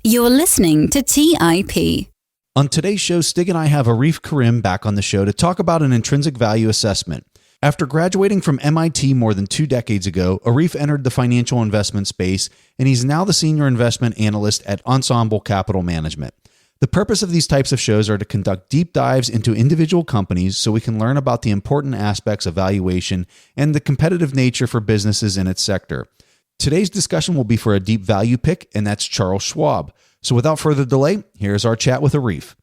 You're listening to TIP. On today's show, Stig and I have Arif Karim back on the show to talk about an intrinsic value assessment. After graduating from MIT more than 2 decades ago, Arif entered the financial investment space, and he's now the senior investment analyst at Ensemble Capital Management. The purpose of these types of shows are to conduct deep dives into individual companies so we can learn about the important aspects of valuation and the competitive nature for businesses in its sector. Today's discussion will be for a deep value pick, and that's Charles Schwab. So without further delay, here's our chat with Arif.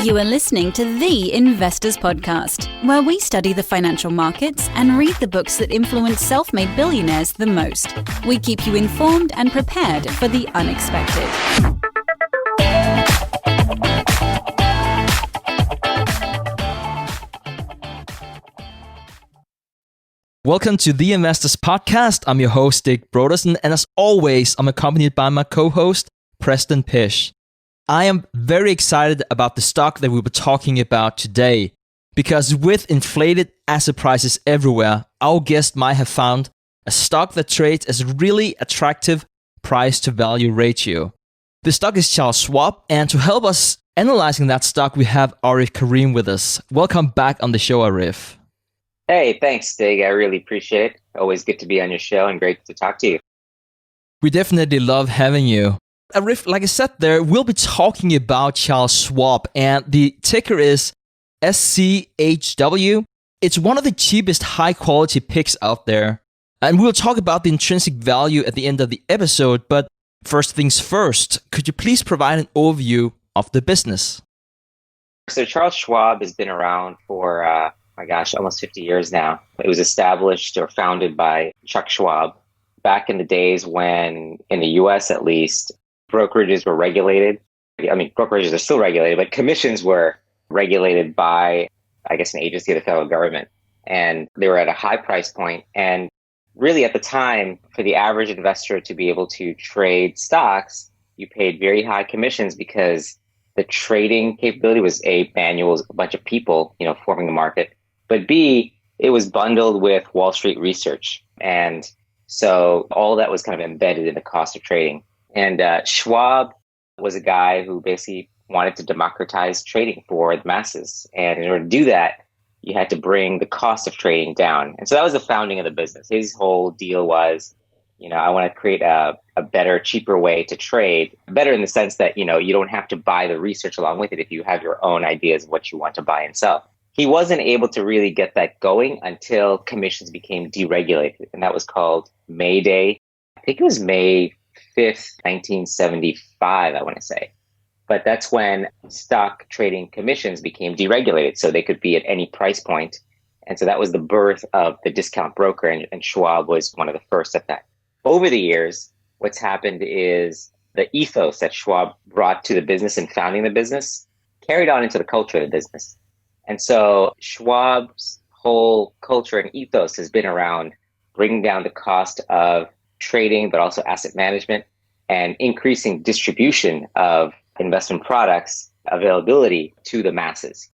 You are listening to The Investors Podcast, where we study the financial markets and read the books that influence self-made billionaires the most. We keep you informed and prepared for the unexpected. Welcome to The Investors Podcast. I'm your host, Stig Brodersen, and as always, I'm accompanied by my co-host, Preston Pysh. I am very excited about the stock that we'll be talking about today, because with inflated asset prices everywhere, our guest might have found a stock that trades as a really attractive price-to-value ratio. The stock is Charles Schwab, and to help us analyzing that stock, we have Arif Karim with us. Welcome back on the show, Arif. Hey, thanks, Stig. I really appreciate it. Always good to be on your show and great to talk to you. We definitely love having you. Arif, like I said there, we'll be talking about Charles Schwab, and the ticker is SCHW. It's one of the cheapest high-quality picks out there. And we'll talk about the intrinsic value at the end of the episode, but first things first, could you please provide an overview of the business? So Charles Schwab has been around for, almost 50 years now. It was established or founded by Chuck Schwab back in the days when, in the US at least, brokerages were regulated. I mean, brokerages are still regulated, but commissions were regulated by, an agency of the federal government. And they were at a high price point. And really at the time, for the average investor to be able to trade stocks, you paid very high commissions because the trading capability was A, manual, a bunch of people, forming the market. But B, it was bundled with Wall Street research. And so all that was kind of embedded in the cost of trading. And Schwab was a guy who basically wanted to democratize trading for the masses. And in order to do that, you had to bring the cost of trading down. And so that was the founding of the business. His whole deal was, I want to create a better, cheaper way to trade. Better in the sense that, you don't have to buy the research along with it if you have your own ideas of what you want to buy and sell. He wasn't able to really get that going until commissions became deregulated. And that was called May Day. I think it was May 5th, 1975, I want to say. But that's when stock trading commissions became deregulated, so they could be at any price point. And so that was the birth of the discount broker, and Schwab was one of the first at that. Over the years, what's happened is the ethos that Schwab brought to the business and founding the business carried on into the culture of the business. And so Schwab's whole culture and ethos has been around bringing down the cost of trading, but also asset management, and increasing distribution of investment products availability to the masses.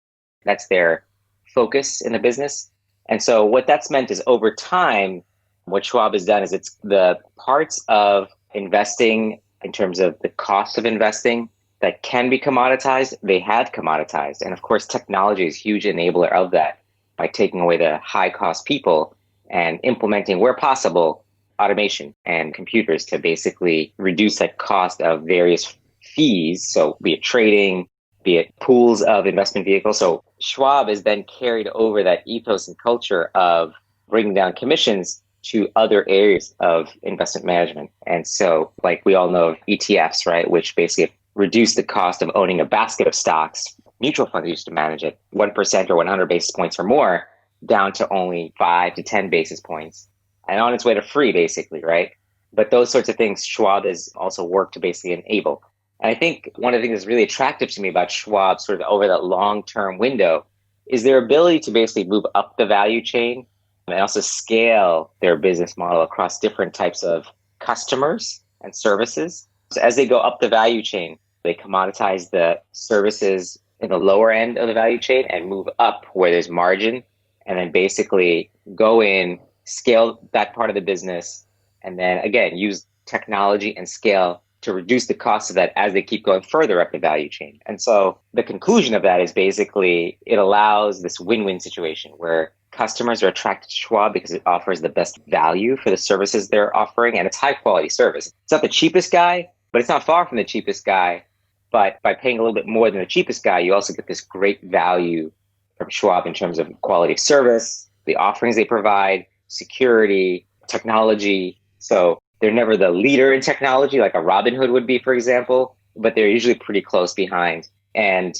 That's their focus in the business. And so what that's meant is over time, what Schwab has done is it's the parts of investing in terms of the cost of investing that can be commoditized, they have commoditized. And of course, technology is a huge enabler of that by taking away the high cost people and implementing, where possible, automation and computers to basically reduce that cost of various fees. So be it trading, be it pools of investment vehicles. So Schwab has then carried over that ethos and culture of bringing down commissions to other areas of investment management. And so like we all know of ETFs, right, which basically reduce the cost of owning a basket of stocks. Mutual funds used to manage it 1% or 100 basis points or more down to only 5 to 10 basis points and on its way to free, basically, right? But those sorts of things Schwab has also worked to basically enable. And I think one of the things that's really attractive to me about Schwab sort of over that long-term window is their ability to basically move up the value chain and also scale their business model across different types of customers and services. So as they go up the value chain, they commoditize the services in the lower end of the value chain and move up where there's margin, and then basically go in, scale that part of the business, and then again, use technology and scale to reduce the cost of that as they keep going further up the value chain. And so the conclusion of that is basically it allows this win-win situation where customers are attracted to Schwab because it offers the best value for the services they're offering, and it's high quality service. It's not the cheapest guy, but it's not far from the cheapest guy. But by paying a little bit more than the cheapest guy, you also get this great value from Schwab in terms of quality of service, the offerings they provide, security, technology. So they're never the leader in technology like a Robinhood would be, for example, but they're usually pretty close behind. And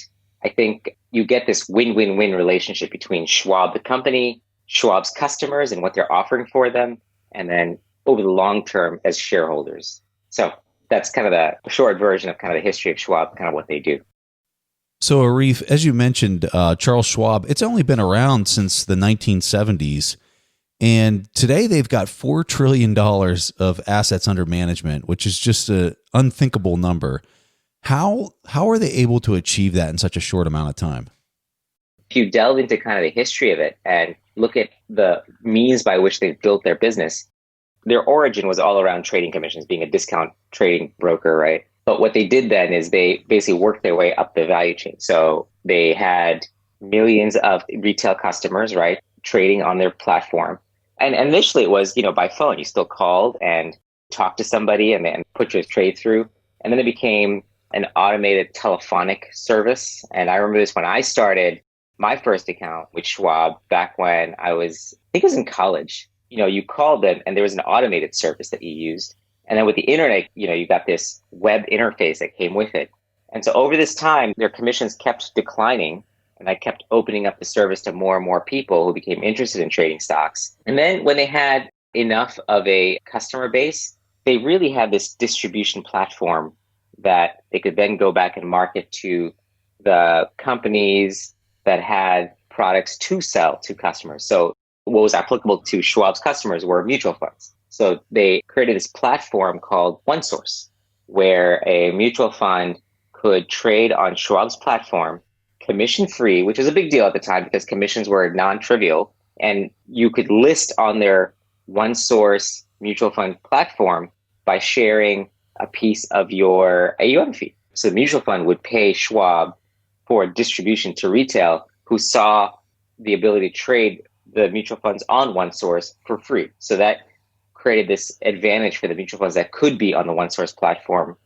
I think you get this win-win-win relationship between Schwab, the company, Schwab's customers and what they're offering for them, and then over the long term as shareholders. So that's kind of the short version of kind of the history of Schwab, kind of what they do. So Arif, as you mentioned, Charles Schwab, it's only been around since the 1970s. And today they've got $4 trillion of assets under management, which is just an unthinkable number. How are they able to achieve that in such a short amount of time? If you delve into kind of the history of it and look at the means by which they've built their business, their origin was all around trading commissions, being a discount trading broker, right? But what they did then is they basically worked their way up the value chain. So they had millions of retail customers, right, trading on their platform. And initially it was, by phone. You still called and talked to somebody and then put your trade through. And then it became an automated telephonic service. And I remember this when I started my first account with Schwab back when I think it was in college. You called them and there was an automated service that you used. And then with the internet, you got this web interface that came with it. And so over this time, their commissions kept declining. And I kept opening up the service to more and more people who became interested in trading stocks. And then when they had enough of a customer base, they really had this distribution platform that they could then go back and market to the companies that had products to sell to customers. So what was applicable to Schwab's customers were mutual funds. So they created this platform called OneSource, where a mutual fund could trade on Schwab's platform commission-free, which was a big deal at the time because commissions were non-trivial, and you could list on their OneSource mutual fund platform by sharing a piece of your AUM fee. So the mutual fund would pay Schwab for distribution to retail who saw the ability to trade the mutual funds on OneSource for free. So that created this advantage for the mutual funds that could be on the OneSource platform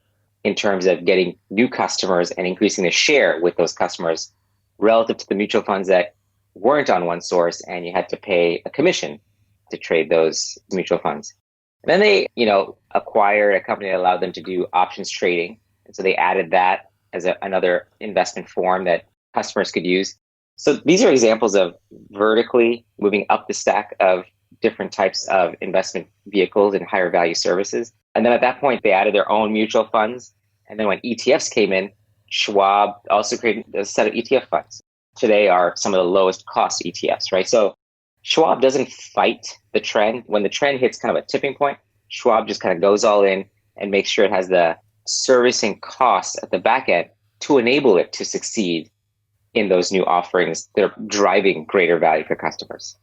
in terms of getting new customers and increasing the share with those customers relative to the mutual funds that weren't on OneSource and you had to pay a commission to trade those mutual funds. And then they, acquired a company that allowed them to do options trading. And so they added that as another investment form that customers could use. So these are examples of vertically moving up the stack of different types of investment vehicles and higher value services. And then at that point, they added their own mutual funds. And then when ETFs came in, Schwab also created a set of ETF funds. Today are some of the lowest cost ETFs, right? So Schwab doesn't fight the trend. When the trend hits kind of a tipping point, Schwab just kind of goes all in and makes sure it has the servicing costs at the back end to enable it to succeed in those new offerings. They're driving greater value for customers.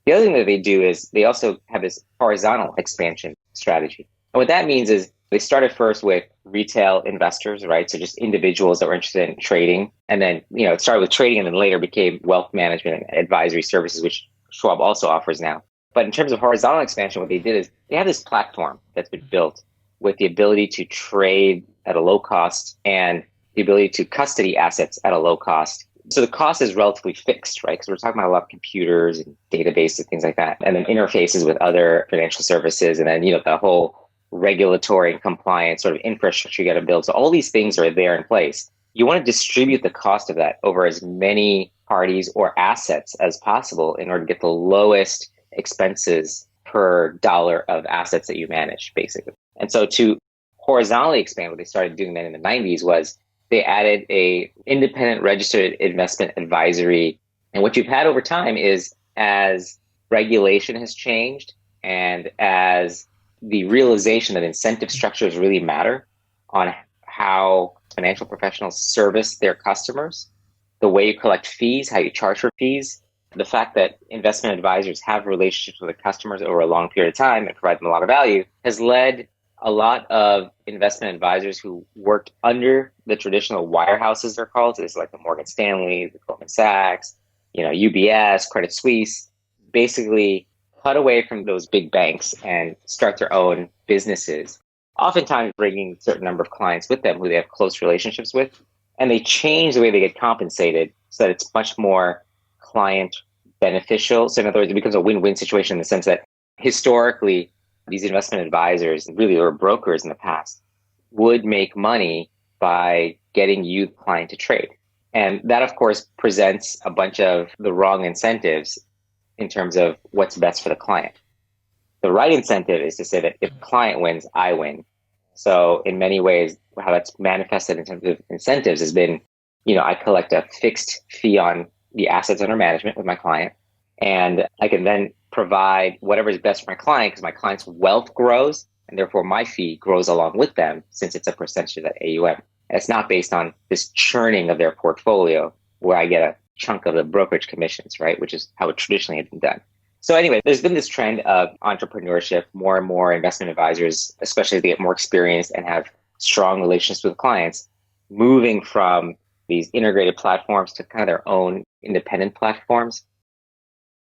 The other thing that they do is they also have this horizontal expansion strategy. And what that means is they started first with retail investors, right? So just individuals that were interested in trading. And then, it started with trading and then later became wealth management and advisory services, which Schwab also offers now. But in terms of horizontal expansion, what they did is they have this platform that's been built with the ability to trade at a low cost and the ability to custody assets at a low cost. So the cost is relatively fixed, right? Because we're talking about a lot of computers and databases, things like that, and then interfaces with other financial services, and then, the whole regulatory and compliance sort of infrastructure you got to build. So all these things are there in place. You want to distribute the cost of that over as many parties or assets as possible in order to get the lowest expenses per dollar of assets that you manage, basically. And so to horizontally expand, what they started doing then in the 90s was they added a independent registered investment advisory. And what you've had over time is as regulation has changed and as the realization that incentive structures really matter on how financial professionals service their customers, the way you collect fees, how you charge for fees, The fact that investment advisors have relationships with their customers over a long period of time and provide them a lot of value has led a lot of investment advisors who worked under the traditional wirehouses, they're called. So it's like the Morgan Stanley, the Goldman Sachs, UBS, Credit Suisse, basically cut away from those big banks and start their own businesses, oftentimes bringing a certain number of clients with them who they have close relationships with. And they change the way they get compensated so that it's much more client beneficial. So in other words, it becomes a win-win situation in the sense that historically, these investment advisors, really, or brokers in the past, would make money by getting you, the client, to trade. And that, of course, presents a bunch of the wrong incentives in terms of what's best for the client. The right incentive is to say that if the client wins, I win. So in many ways, how that's manifested in terms of incentives has been, I collect a fixed fee on the assets under management with my client, and I can then provide whatever is best for my client because my client's wealth grows, and therefore my fee grows along with them since it's a percentage of that AUM. And it's not based on this churning of their portfolio where I get a chunk of the brokerage commissions, right? Which is how it traditionally had been done. So anyway, there's been this trend of entrepreneurship. More and more investment advisors, especially as they get more experienced and have strong relationships with clients, moving from these integrated platforms to kind of their own independent platforms.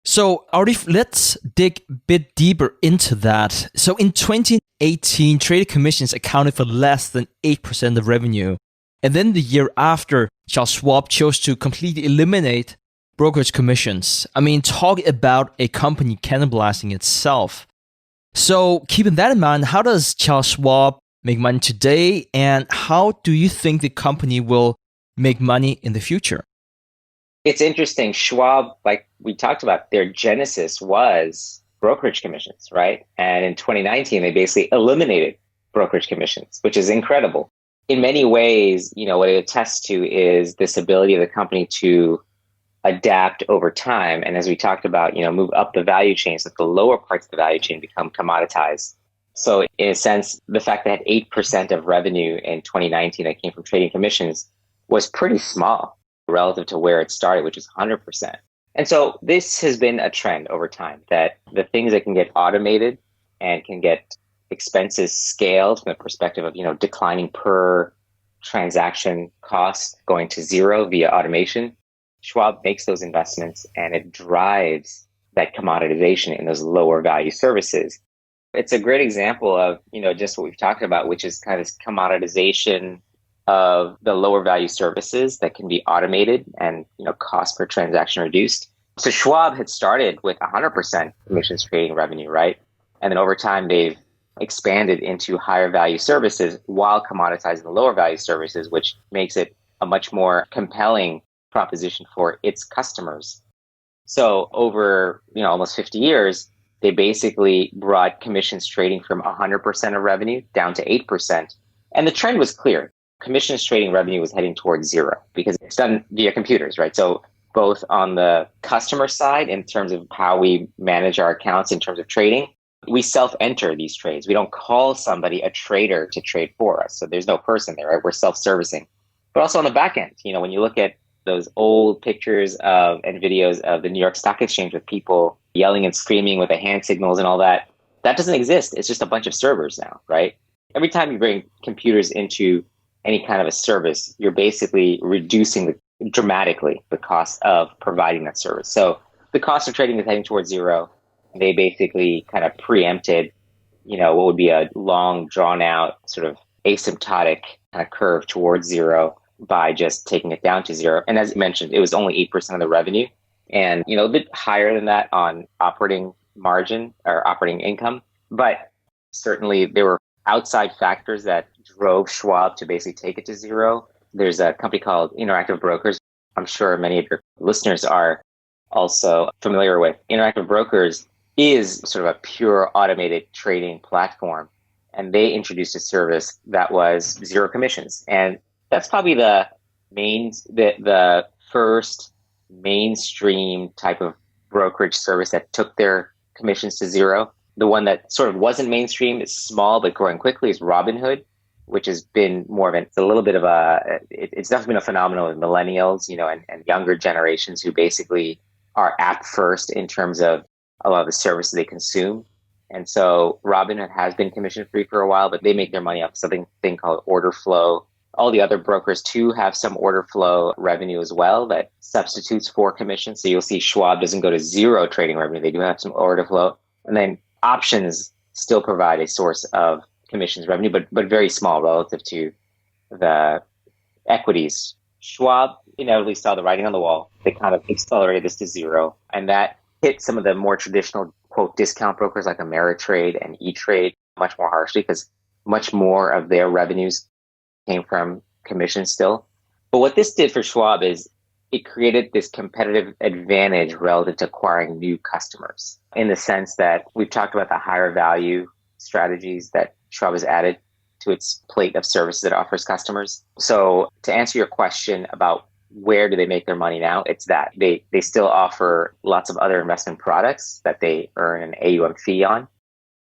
So, Arif, let's dig a bit deeper into that. So, in 2018, trading commissions accounted for less than 8% of revenue. And then the year after, Charles Schwab chose to completely eliminate brokerage commissions. I mean, talk about a company cannibalizing itself. So, keeping that in mind, how does Charles Schwab make money today? And how do you think the company will make money in the future? It's interesting. Schwab, like we talked about, their genesis was brokerage commissions, right? And in 2019, they basically eliminated brokerage commissions, which is incredible. In many ways, what it attests to is this ability of the company to adapt over time. And as we talked about, move up the value chain so that the lower parts of the value chain become commoditized. So in a sense, the fact that 8% of revenue in 2019 that came from trading commissions was pretty small relative to where it started, which is 100%. And so this has been a trend over time, that the things that can get automated and can get expenses scaled from the perspective of, declining per transaction costs going to zero via automation, Schwab makes those investments and it drives that commoditization in those lower value services. It's a great example of, just what we've talked about, which is kind of this commoditization of the lower value services that can be automated and, cost per transaction reduced. So Schwab had started with 100% commissions trading revenue, right? And then over time, they've expanded into higher value services while commoditizing the lower value services, which makes it a much more compelling proposition for its customers. So over, almost 50 years, they basically brought commissions trading from 100% of revenue down to 8%. And the trend was clear. Commissions trading revenue was heading towards zero because it's done via computers, right? So both on the customer side, in terms of how we manage our accounts in terms of trading, we self-enter these trades. We don't call somebody a trader to trade for us. So there's no person there, right? We're self-servicing. But also on the back end, when you look at those old pictures of and videos of the New York Stock Exchange with people yelling and screaming with the hand signals and all that, that doesn't exist. It's just a bunch of servers now, right? Every time you bring computers into any kind of a service, you're basically reducing dramatically the cost of providing that service. So the cost of trading is heading towards zero. They basically kind of preempted, what would be a long, drawn out sort of asymptotic kind of curve towards zero by just taking it down to zero. And as you mentioned, it was only 8% of the revenue and, a bit higher than that on operating margin or operating income. But certainly there were outside factors that drove Schwab to basically take it to zero. There's a company called Interactive Brokers. I'm sure many of your listeners are also familiar with. Interactive Brokers is sort of a pure automated trading platform. And they introduced a service that was zero commissions. And that's probably the first mainstream type of brokerage service that took their commissions to zero. The one that sort of wasn't mainstream, is small but growing quickly, is Robinhood, which has been more of it's definitely been a phenomenon with millennials, and younger generations who basically are app first in terms of a lot of the services they consume. And so Robinhood has been commission free for a while, but they make their money off something called order flow. All the other brokers too have some order flow revenue as well that substitutes for commission. So you'll see Schwab doesn't go to zero trading revenue. They do have some order flow. And then options still provide a source of commissions revenue, but very small relative to the equities. Schwab inevitably saw the writing on the wall. They kind of accelerated this to zero. And that hit some of the more traditional, quote, discount brokers like Ameritrade and E-Trade much more harshly because much more of their revenues came from commission still. But what this did for Schwab is it created this competitive advantage relative to acquiring new customers in the sense that we've talked about the higher value strategies that Schwab has added to its plate of services it offers customers. So to answer your question about where do they make their money now, it's that they still offer lots of other investment products that they earn an AUM fee on.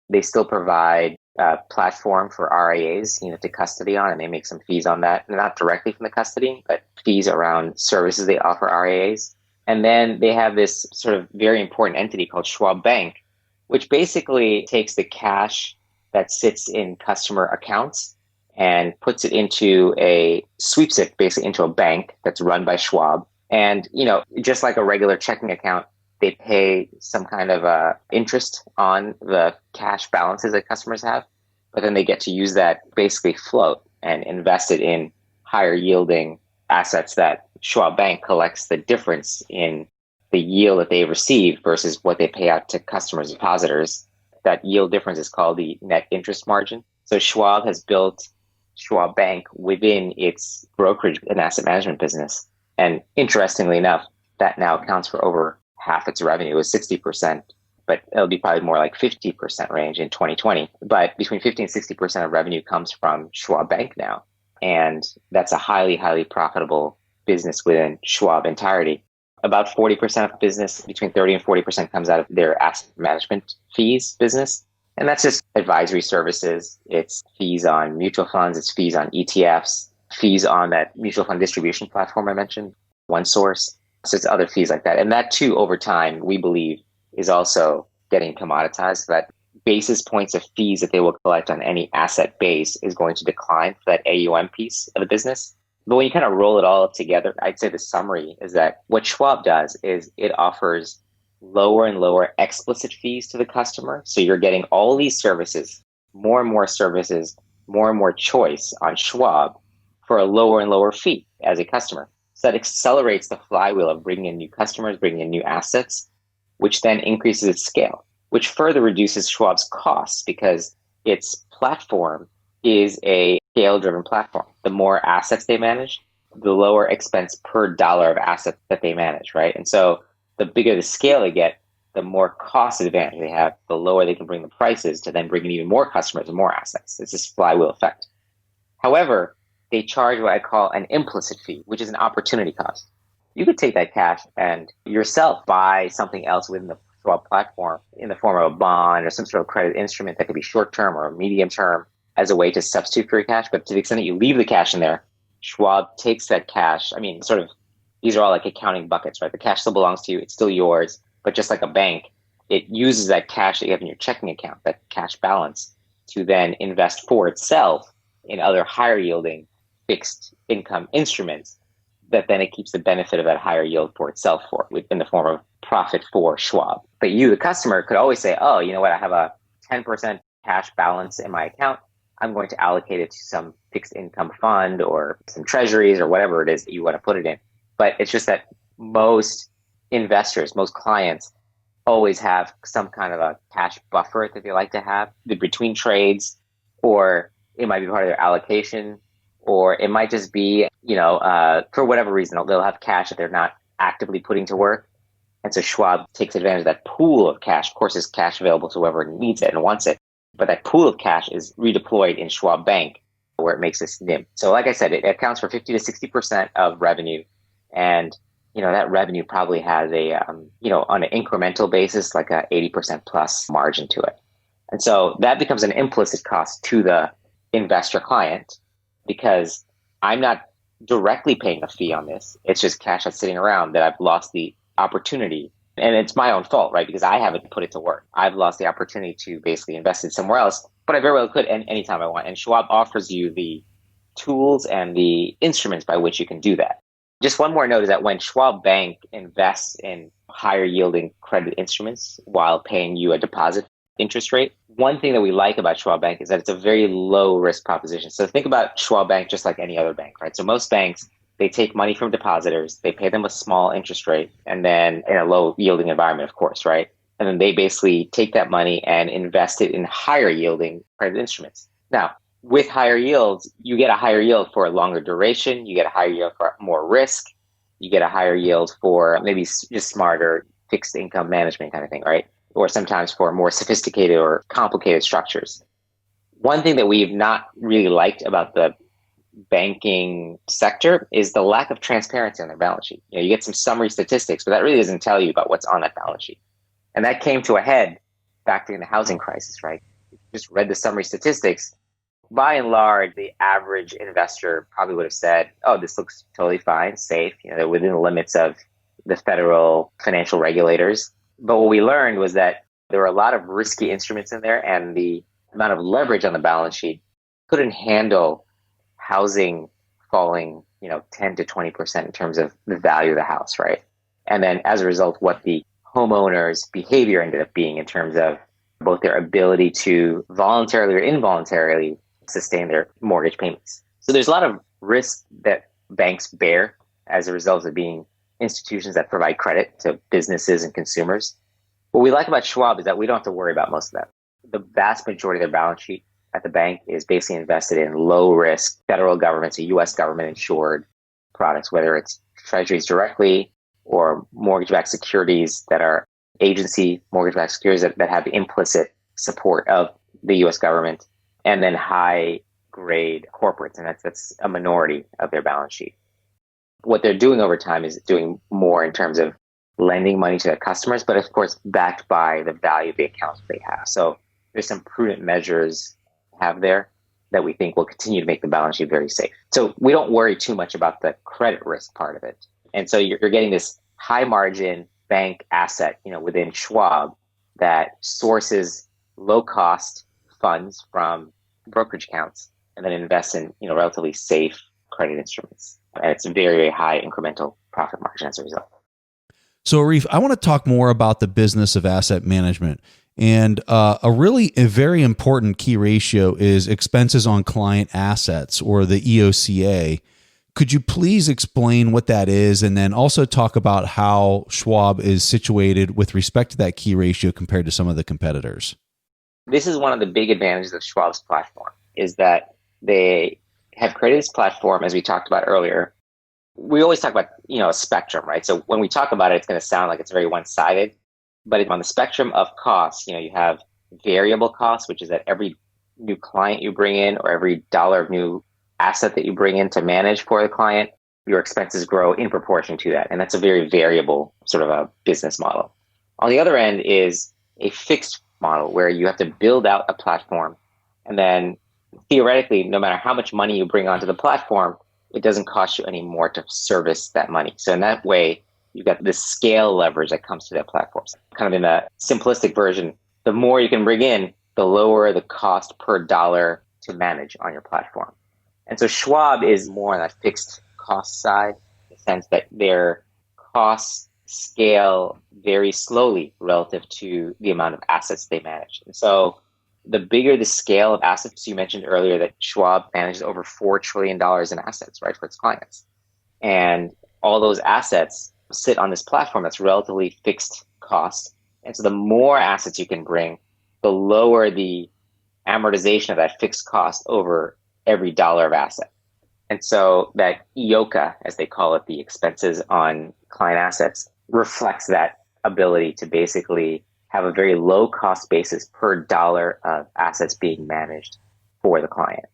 They still provide a platform for RIAs, to custody on, and they make some fees on that. Not directly from the custody, but fees around services they offer RIAs. And then they have this sort of very important entity called Schwab Bank, which basically takes the cash that sits in customer accounts and puts it sweeps it basically into a bank that's run by Schwab. And, just like a regular checking account, they pay some kind of interest on the cash balances that customers have, but then they get to use that basically float and invest it in higher yielding assets that Schwab Bank collects the difference in the yield that they receive versus what they pay out to customers, depositors. That yield difference is called the net interest margin. So Schwab has built Schwab Bank within its brokerage and asset management business. And interestingly enough, that now accounts for over half its revenue. It was 60%, but it'll be probably more like 50% range in 2020. But between 50 and 60% of revenue comes from Schwab Bank now. And that's a highly, highly profitable business within Schwab entirety. About 40% of business, between 30 and 40% comes out of their asset management fees business. And that's just advisory services. It's fees on mutual funds. It's fees on ETFs, fees on that mutual fund distribution platform I mentioned, OneSource. So it's other fees like that. And that too, over time, we believe is also getting commoditized. That basis points of fees that they will collect on any asset base is going to decline for that AUM piece of the business. But when you kind of roll it all up together, I'd say the summary is that what Schwab does is it offers lower and lower explicit fees to the customer. So you're getting all these services, more and more services, more and more choice on Schwab for a lower and lower fee as a customer. So that accelerates the flywheel of bringing in new customers, bringing in new assets, which then increases its scale, which further reduces Schwab's costs because its platform is a scale-driven platform. The more assets they manage, the lower expense per dollar of assets that they manage, right? And so the bigger the scale they get, the more cost advantage they have, the lower they can bring the prices to then bring in even more customers and more assets. It's this flywheel effect. However, they charge what I call an implicit fee, which is an opportunity cost. You could take that cash and yourself buy something else within the Schwab platform in the form of a bond or some sort of credit instrument that could be short-term or medium-term as a way to substitute for your cash. But to the extent that you leave the cash in there, Schwab takes that cash. I mean, sort of, these are all like accounting buckets, right? The cash still belongs to you. It's still yours. But just like a bank, it uses that cash that you have in your checking account, that cash balance, to then invest for itself in other higher yielding fixed income instruments that then it keeps the benefit of that higher yield for itself in the form of profit for Schwab. But you, the customer, could always say, oh, you know what? I have a 10% cash balance in my account. I'm going to allocate it to some fixed income fund or some treasuries or whatever it is that you want to put it in. But it's just that most investors, most clients always have some kind of a cash buffer that they like to have between trades, or it might be part of their allocation, or it might just be, for whatever reason, they'll have cash that they're not actively putting to work. And so Schwab takes advantage of that pool of cash. Of course, there's cash available to whoever needs it and wants it. But that pool of cash is redeployed in Schwab Bank, where it makes this NIM. So like I said, it accounts for 50 to 60% of revenue. And, that revenue probably has on an incremental basis, like a 80% plus margin to it. And so that becomes an implicit cost to the investor client because I'm not directly paying a fee on this. It's just cash that's sitting around that I've lost the opportunity And it's my own fault, right? Because I haven't put it to work. I've lost the opportunity to basically invest it somewhere else, but I very well could anytime I want. And Schwab offers you the tools and the instruments by which you can do that. Just one more note is that when Schwab Bank invests in higher yielding credit instruments while paying you a deposit interest rate, one thing that we like about Schwab Bank is that it's a very low risk proposition. So think about Schwab Bank just like any other bank, right? So most banks, they take money from depositors, they pay them a small interest rate, and then in a low yielding environment, of course, right? And then they basically take that money and invest it in higher yielding credit instruments. Now, with higher yields, you get a higher yield for a longer duration, you get a higher yield for more risk, you get a higher yield for maybe just smarter fixed income management kind of thing, right? Or sometimes for more sophisticated or complicated structures. One thing that we've not really liked about the banking sector is the lack of transparency on their balance sheet. You get some summary statistics, but that really doesn't tell you about what's on that balance sheet. And that came to a head back during the housing crisis, right? If you just read the summary statistics, by and large, the average investor probably would have said, oh, this looks totally fine, safe. They're within the limits of the federal financial regulators. But what we learned was that there were a lot of risky instruments in there, and the amount of leverage on the balance sheet couldn't handle housing falling, 10 to 20% in terms of the value of the house, right? And then as a result, what the homeowners' behavior ended up being in terms of both their ability to voluntarily or involuntarily sustain their mortgage payments. So there's a lot of risk that banks bear as a result of being institutions that provide credit to businesses and consumers. What we like about Schwab is that we don't have to worry about most of that. The vast majority of their balance sheet at the bank is basically invested in low risk federal government, so US government insured products, whether it's treasuries directly or mortgage-backed securities that are agency mortgage-backed securities that have implicit support of the US government, and then high grade corporates. And that's a minority of their balance sheet. What they're doing over time is doing more in terms of lending money to their customers, but of course backed by the value of the accounts they have. So there's some prudent measures to have there that we think will continue to make the balance sheet very safe. So we don't worry too much about the credit risk part of it. And so you're getting this high margin bank asset, within Schwab that sources low cost funds from brokerage accounts and then invests in, relatively safe credit instruments. And it's a very, very high incremental profit margin as a result. So Arif, I want to talk more about the business of asset management. And a very important key ratio is expenses on client assets, or the EOCA. Could you please explain what that is, and then also talk about how Schwab is situated with respect to that key ratio compared to some of the competitors? This is one of the big advantages of Schwab's platform, is that they have created this platform, as we talked about earlier. We always talk about, a spectrum, right? So when we talk about it, it's going to sound like it's very one-sided. But on the spectrum of costs, you have variable costs, which is that every new client you bring in or every dollar of new asset that you bring in to manage for the client, your expenses grow in proportion to that. And that's a very variable sort of a business model. On the other end is a fixed model where you have to build out a platform. And then theoretically, no matter how much money you bring onto the platform, it doesn't cost you any more to service that money. So in that way, you've got this scale leverage that comes to that platform. So kind of in a simplistic version, the more you can bring in, the lower the cost per dollar to manage on your platform. And so Schwab is more on that fixed cost side, in the sense that their costs scale very slowly relative to the amount of assets they manage. And so the bigger the scale of assets, you mentioned earlier that Schwab manages over $4 trillion in assets, right, for its clients. And all those assets sit on this platform that's relatively fixed cost. And so the more assets you can bring, the lower the amortization of that fixed cost over every dollar of asset. And so that EOCA, as they call it, the expenses on client assets, reflects that ability to basically have a very low cost basis per dollar of assets being managed for the client.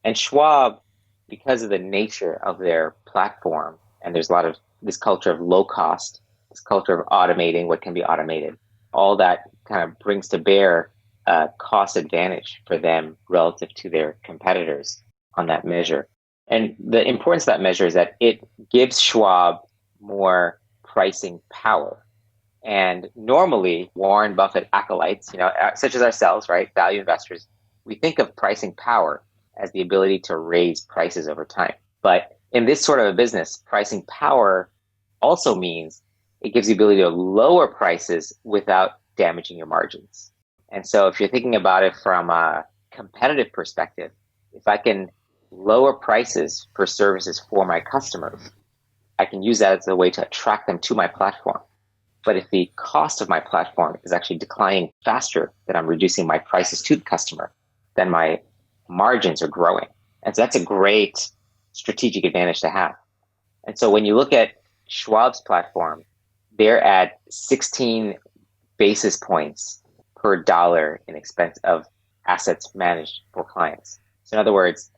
And Schwab, because of the nature of their platform, and there's a lot of this culture of low cost, this culture of automating what can be automated, all that kind of brings to bear a cost advantage for them relative to their competitors on that measure. And the importance of that measure is that it gives Schwab more pricing power. And normally, Warren Buffett acolytes, such as ourselves, right, value investors, we think of pricing power as the ability to raise prices over time. But in this sort of a business, pricing power also means it gives the ability to lower prices without damaging your margins. And so if you're thinking about it from a competitive perspective, if I can lower prices for services for my customers, I can use that as a way to attract them to my platform. But if the cost of my platform is actually declining faster than I'm reducing my prices to the customer, then my margins are growing. And so that's a great strategic advantage to have. And so when you look at Schwab's platform, they're at 16 basis points per dollar in expense of assets managed for clients. So in other words,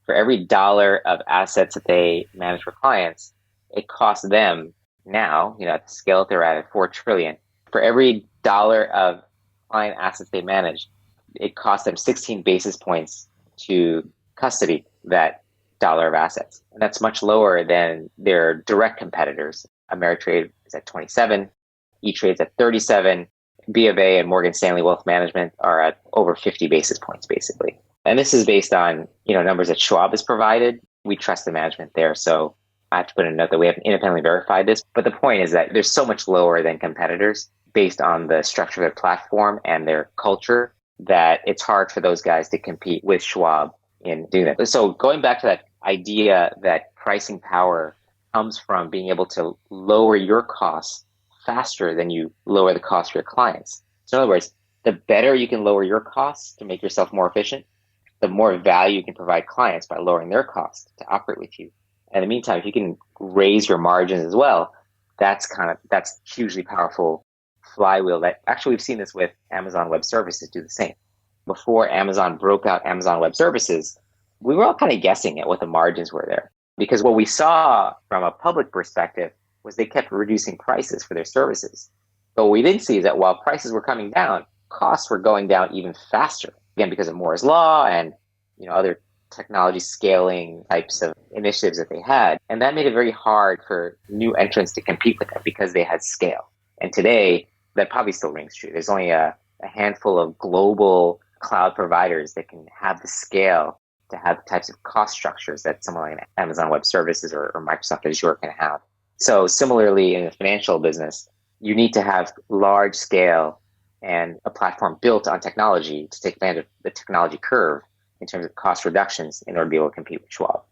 for every dollar of assets that they manage for clients, it costs them now, at the scale that they're at 4 trillion, for every dollar of client assets they manage, it costs them 16 basis points to custody that dollar of assets. And that's much lower than their direct competitors. Ameritrade is at 27, E-Trade's at 37, B of A and Morgan Stanley Wealth Management are at over 50 basis points, basically. And this is based on, numbers that Schwab has provided. We trust the management there. So I have to put in a note that we haven't independently verified this. But the point is that they're so much lower than competitors based on the structure of their platform and their culture that it's hard for those guys to compete with Schwab in doing that. So going back to that idea that pricing power comes from being able to lower your costs faster than you lower the cost for your clients. So in other words, the better you can lower your costs to make yourself more efficient, the more value you can provide clients by lowering their costs to operate with you. And in the meantime, if you can raise your margins as well, that's hugely powerful flywheel that actually we've seen this with Amazon Web Services do the same. Before Amazon broke out Amazon Web Services, we were all kind of guessing at what the margins were there. Because what we saw from a public perspective was they kept reducing prices for their services. But what we didn't see is that while prices were coming down, costs were going down even faster. Again, because of Moore's Law and other technology scaling types of initiatives that they had. And that made it very hard for new entrants to compete with them because they had scale. And today, that probably still rings true. There's only a handful of global cloud providers that can have the scale to have the types of cost structures that someone like Amazon Web Services or Microsoft Azure can have. So similarly, in the financial business, you need to have large scale and a platform built on technology to take advantage of the technology curve in terms of cost reductions in order to be able to compete with Schwab.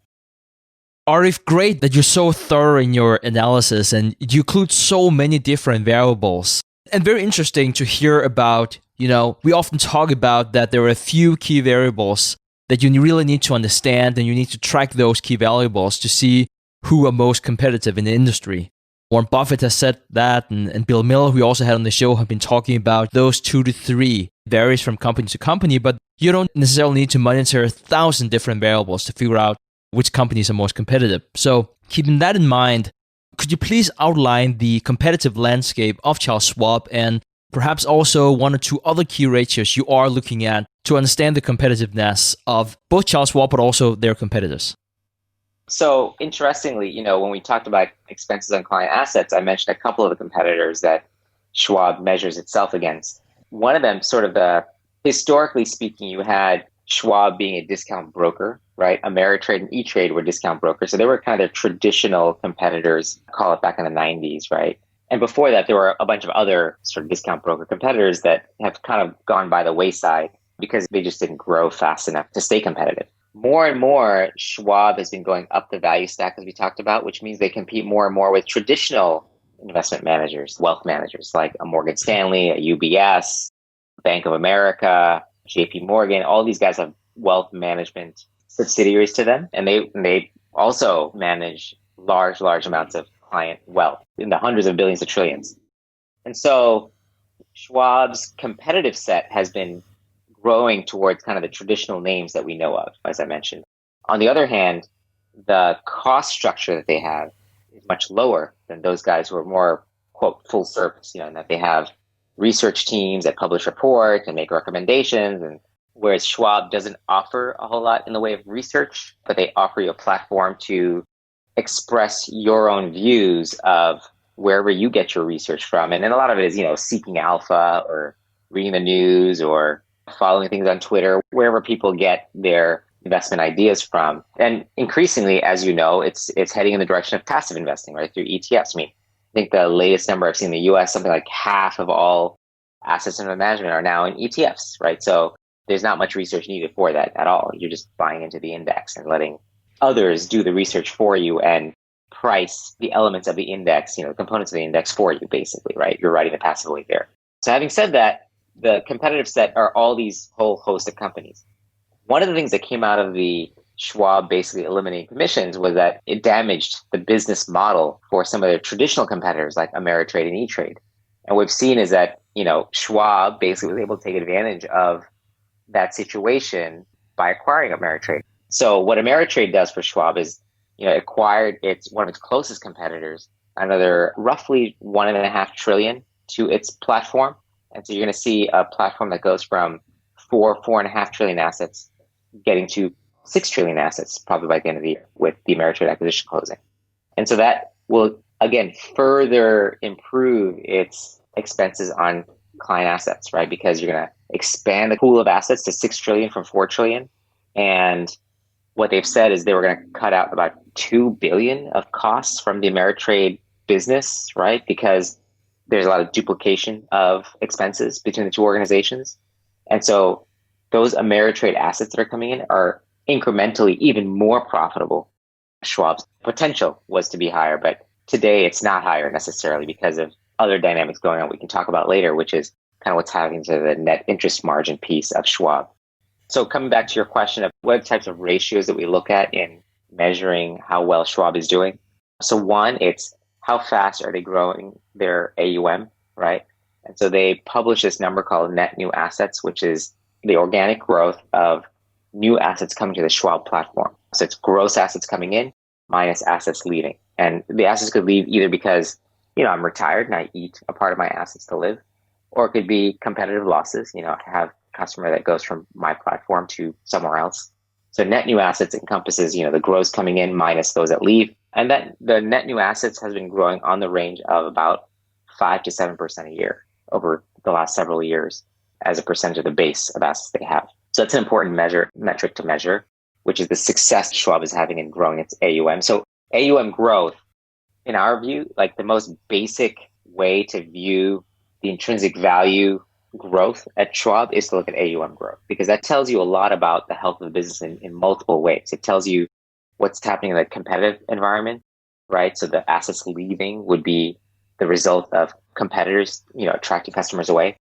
Arif, great that you're so thorough in your analysis and you include so many different variables. And very interesting to hear about, we often talk about that there are a few key variables that you really need to understand, and you need to track those key variables to see who are most competitive in the industry. Warren Buffett has said that, and Bill Miller, who we also had on the show, have been talking about those 2 to 3. Varies from company to company, but you don't necessarily need to monitor 1,000 different variables to figure out which companies are most competitive. So keeping that in mind, could you please outline the competitive landscape of Charles Schwab and perhaps also 1 or 2 other key ratios you are looking at to understand the competitiveness of both Charles Schwab but also their competitors? So interestingly, when we talked about expenses on client assets, I mentioned a couple of the competitors that Schwab measures itself against. One of them, historically speaking, you had Schwab being a discount broker, right? Ameritrade and E-Trade were discount brokers. So they were kind of their traditional competitors, call it back in the 90s, right? And before that, there were a bunch of other sort of discount broker competitors that have kind of gone by the wayside because they just didn't grow fast enough to stay competitive. More and more, Schwab has been going up the value stack, as we talked about, which means they compete more and more with traditional investment managers, wealth managers, like a Morgan Stanley, a UBS, Bank of America, JP Morgan. All these guys have wealth management subsidiaries to them, and they also manage large amounts of client wealth in the hundreds of billions to trillions. And so Schwab's competitive set has been growing towards kind of the traditional names that we know of, as I mentioned. On the other hand, the cost structure that they have is much lower than those guys who are more, quote, full service, in that they have research teams that publish reports and make recommendations. And whereas Schwab doesn't offer a whole lot in the way of research, but they offer you a platform to express your own views of wherever you get your research from. And then a lot of it is, seeking alpha or reading the news or following things on Twitter, wherever people get their investment ideas from. And increasingly, as you know, it's heading in the direction of passive investing, right, through ETFs. I mean, I think the latest number I've seen in the US, something like half of all assets under management are now in ETFs, right? So there's not much research needed for that at all. You're just buying into the index and letting others do the research for you and price the elements of the index, the components of the index for you, basically, right? You're writing it passively there. So having said that, the competitive set are all these whole host of companies. One of the things that came out of the Schwab basically eliminating commissions was that it damaged the business model for some of their traditional competitors like Ameritrade and E-Trade. And what we've seen is that, Schwab basically was able to take advantage of that situation by acquiring Ameritrade. So what Ameritrade does for Schwab is, acquired one of its closest competitors, another roughly $1.5 trillion to its platform. And so you're going to see a platform that goes from 4.5 trillion assets getting to 6 trillion assets probably by the end of the year with the Ameritrade acquisition closing. And so that will, again, further improve its expenses on client assets, right? Because you're going to expand the pool of assets to 6 trillion from 4 trillion. And what they've said is they were going to cut out about 2 billion of costs from the Ameritrade business, right? Because there's a lot of duplication of expenses between the two organizations. And so those Ameritrade assets that are coming in are incrementally even more profitable. Schwab's potential was to be higher, but today it's not higher necessarily because of other dynamics going on we can talk about later, which is kind of what's happening to the net interest margin piece of Schwab. So coming back to your question of what types of ratios that we look at in measuring how well Schwab is doing. So one, it's how fast are they growing their AUM, right? And so they publish this number called net new assets, which is the organic growth of new assets coming to the Schwab platform. So it's gross assets coming in minus assets leaving. And the assets could leave either because, I'm retired and I eat a part of my assets to live, or it could be competitive losses. I have a customer that goes from my platform to somewhere else. So net new assets encompasses, the gross coming in minus those that leave. And that the net new assets has been growing on the range of about 5 to 7% a year over the last several years as a percentage of the base of assets they have. So that's an important metric to measure, which is the success Schwab is having in growing its AUM. So AUM growth, in our view, like the most basic way to view the intrinsic value growth at Schwab is to look at AUM growth, because that tells you a lot about the health of the business in multiple ways. It tells you what's happening in the competitive environment, right? So the assets leaving would be the result of competitors, attracting customers away.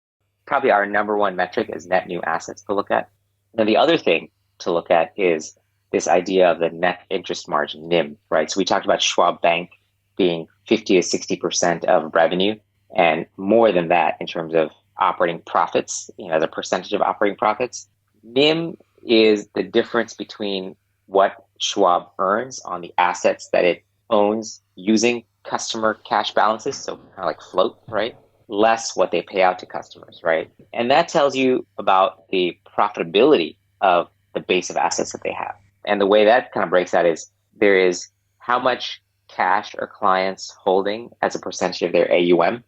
Probably our number one metric is net new assets to look at. And the other thing to look at is this idea of the net interest margin, NIM, right? So we talked about Schwab Bank being 50 to 60% of revenue and more than that in terms of operating profits, the percentage of operating profits. NIM is the difference between what Schwab earns on the assets that it owns using customer cash balances, so kind of like float, right? Less what they pay out to customers, right? And that tells you about the profitability of the base of assets that they have. And the way that kind of breaks out is there is how much cash are clients holding as a percentage of their AUM,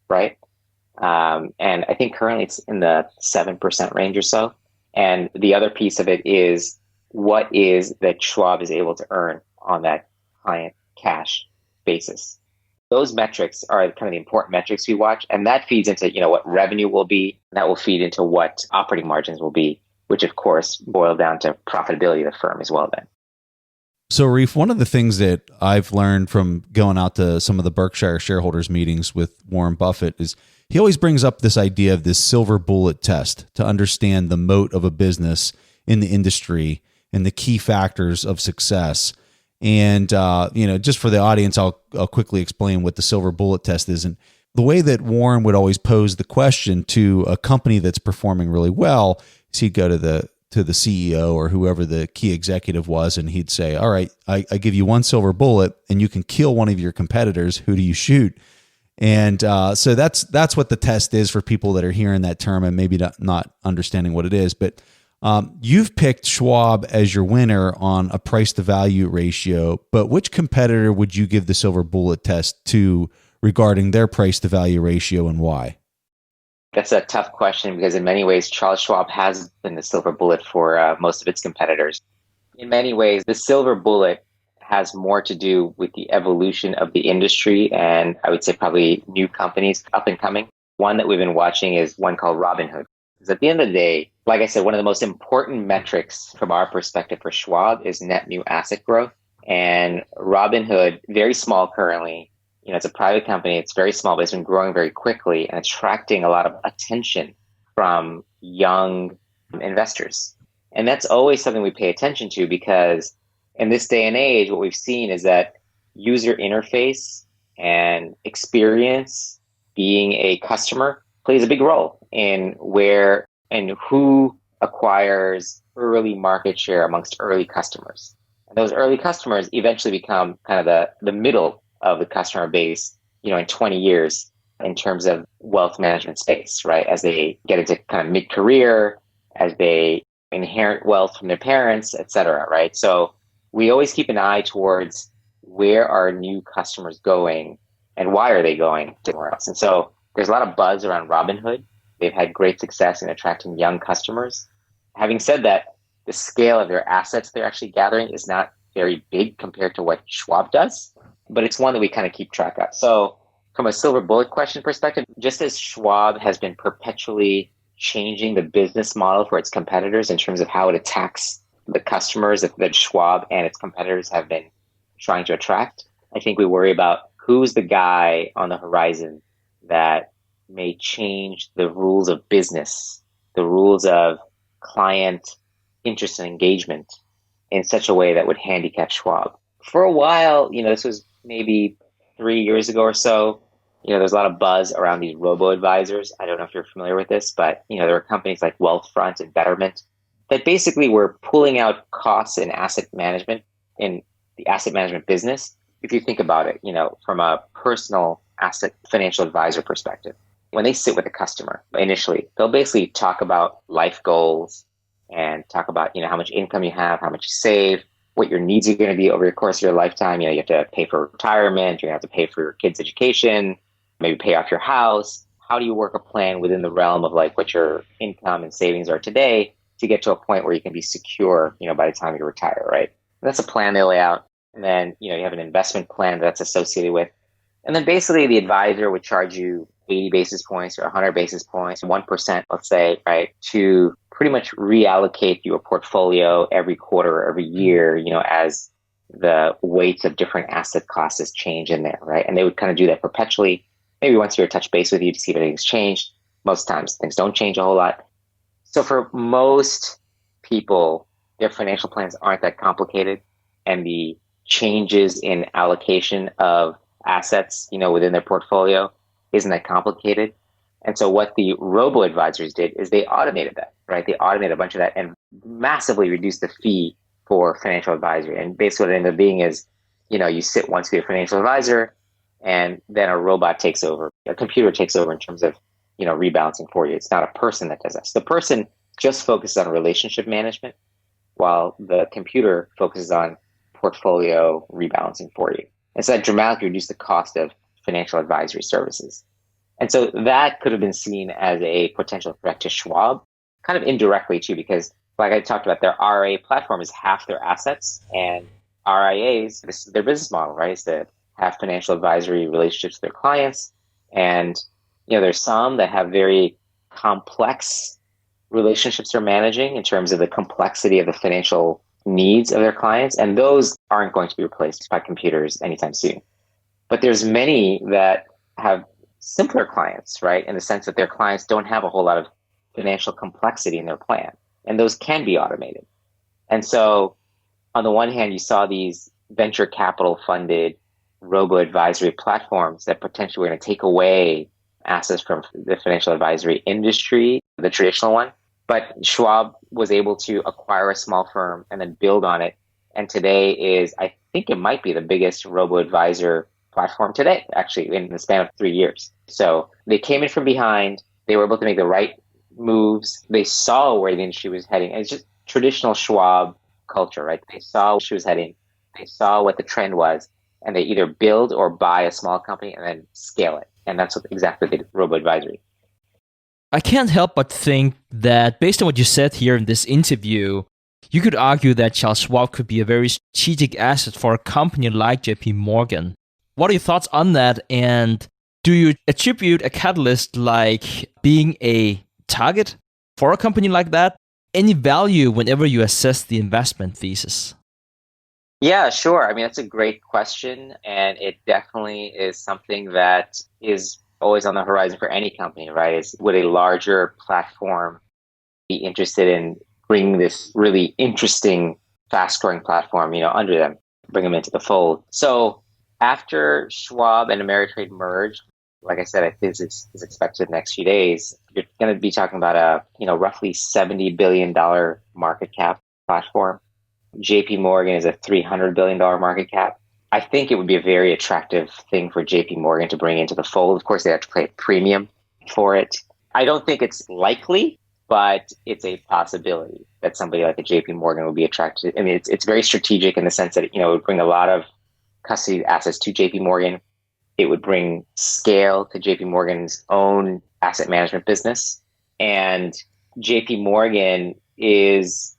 right? And I think currently it's in the 7% range or so. And the other piece of it is what is that Schwab is able to earn on that client cash basis. Those metrics are kind of the important metrics we watch. And that feeds into, what revenue will be. That will feed into what operating margins will be, which of course boil down to profitability of the firm as well then. So, Arif, one of the things that I've learned from going out to some of the Berkshire shareholders meetings with Warren Buffett is he always brings up this idea of this silver bullet test to understand the moat of a business in the industry and the key factors of success. And, just for the audience, I'll quickly explain what the silver bullet test is. And the way that Warren would always pose the question to a company that's performing really well is he'd go to the CEO or whoever the key executive was, and he'd say, all right, I give you one silver bullet and you can kill one of your competitors. Who do you shoot? And so that's what the test is for people that are hearing that term and maybe not understanding what it is. But you've picked Schwab as your winner on a price to value ratio, but which competitor would you give the silver bullet test to regarding their price to value ratio and why? That's a tough question because in many ways, Charles Schwab has been the silver bullet for most of its competitors. In many ways, the silver bullet has more to do with the evolution of the industry and I would say probably new companies up and coming. One that we've been watching is one called Robinhood. Because at the end of the day, like I said, one of the most important metrics from our perspective for Schwab is net new asset growth. And Robinhood, very small currently, it's a private company. It's very small, but it's been growing very quickly and attracting a lot of attention from young investors. And that's always something we pay attention to because in this day and age, what we've seen is that user interface and experience being a customer plays a big role in where and who acquires early market share amongst early customers. And those early customers eventually become kind of the middle of the customer base, in 20 years in terms of wealth management space, right? As they get into kind of mid-career, as they inherit wealth from their parents, et cetera, right? So we always keep an eye towards where are new customers going and why are they going somewhere else? And so there's a lot of buzz around Robinhood. They've had great success in attracting young customers. Having said that, the scale of their assets they're actually gathering is not very big compared to what Schwab does, but it's one that we kind of keep track of. So from a silver bullet question perspective, just as Schwab has been perpetually changing the business model for its competitors in terms of how it attacks the customers that Schwab and its competitors have been trying to attract, I think we worry about who's the guy on the horizon that may change the rules of business, the rules of client interest and engagement in such a way that would handicap Schwab. For a while, this was maybe 3 years ago or so, there's a lot of buzz around these robo-advisors. I don't know if you're familiar with this, but, there were companies like Wealthfront and Betterment that basically were pulling out costs in asset management in the asset management business. If you think about it, from a personal asset financial advisor perspective, when they sit with a customer initially, they'll basically talk about life goals and talk about, how much income you have, how much you save, what your needs are going to be over the course of your lifetime. You have to pay for retirement, you're going to have to pay for your kids' education, maybe pay off your house. How do you work a plan within the realm of like what your income and savings are today to get to a point where you can be secure, by the time you retire, right? And that's a plan they lay out. And then, you have an investment plan that's associated with. And then basically the advisor would charge you 80 basis points or 100 basis points, 1%, let's say, right, to pretty much reallocate your portfolio every quarter or every year, as the weights of different asset classes change in there, right? And they would kind of do that perpetually. Maybe once a year touch base with you to see if anything's changed. Most times things don't change a whole lot. So for most people, their financial plans aren't that complicated. And the changes in allocation of assets, within their portfolio isn't that complicated. And so what the robo-advisors did is they automated that, right? They automated a bunch of that and massively reduced the fee for financial advisory. And basically what it ended up being is, you sit once with your financial advisor and then a robot takes over, a computer takes over in terms of, rebalancing for you. It's not a person that does that. So the person just focuses on relationship management while the computer focuses on portfolio rebalancing for you. And so that dramatically reduced the cost of financial advisory services. And so that could have been seen as a potential threat to Schwab, kind of indirectly too, because like I talked about, their RIA platform is half their assets, and RIAs, this is their business model, right? Is to have financial advisory relationships with their clients. And, there's some that have very complex relationships they're managing in terms of the complexity of the financial needs of their clients. And those aren't going to be replaced by computers anytime soon. But there's many that have simpler clients, right? In the sense that their clients don't have a whole lot of financial complexity in their plan. And those can be automated. And so on the one hand, you saw these venture capital funded robo-advisory platforms that potentially were going to take away assets from the financial advisory industry, the traditional one. But Schwab was able to acquire a small firm and then build on it. And today is, I think it might be the biggest robo-advisor platform today, actually, in the span of 3 years. So they came in from behind. They were able to make the right moves. They saw where the industry was heading. And it's just traditional Schwab culture, right? They saw where she was heading. They saw what the trend was. and they either build or buy a small company and then scale it. And that's exactly what they did, robo-advisory. I can't help but think that based on what you said here in this interview, you could argue that Charles Schwab could be a very strategic asset for a company like JP Morgan. What are your thoughts on that? And do you attribute a catalyst like being a target for a company like that any value whenever you assess the investment thesis? Yeah, sure. I mean, that's a great question. And it definitely is something that is always on the horizon for any company, right? Would a larger platform be interested in bringing this really interesting, fast-growing platform, under them, bring them into the fold? So after Schwab and Ameritrade merged, like I said, I think it's expected in the next few days, you're going to be talking about a roughly $70 billion market cap platform. JP Morgan is a $300 billion market cap. I think it would be a very attractive thing for JP Morgan to bring into the fold. Of course, they have to pay a premium for it. I don't think it's likely, but it's a possibility that somebody like a JP Morgan would be attracted. I mean, it's very strategic in the sense that it would bring a lot of custody assets to JP Morgan. It would bring scale to JP Morgan's own asset management business. And JP Morgan is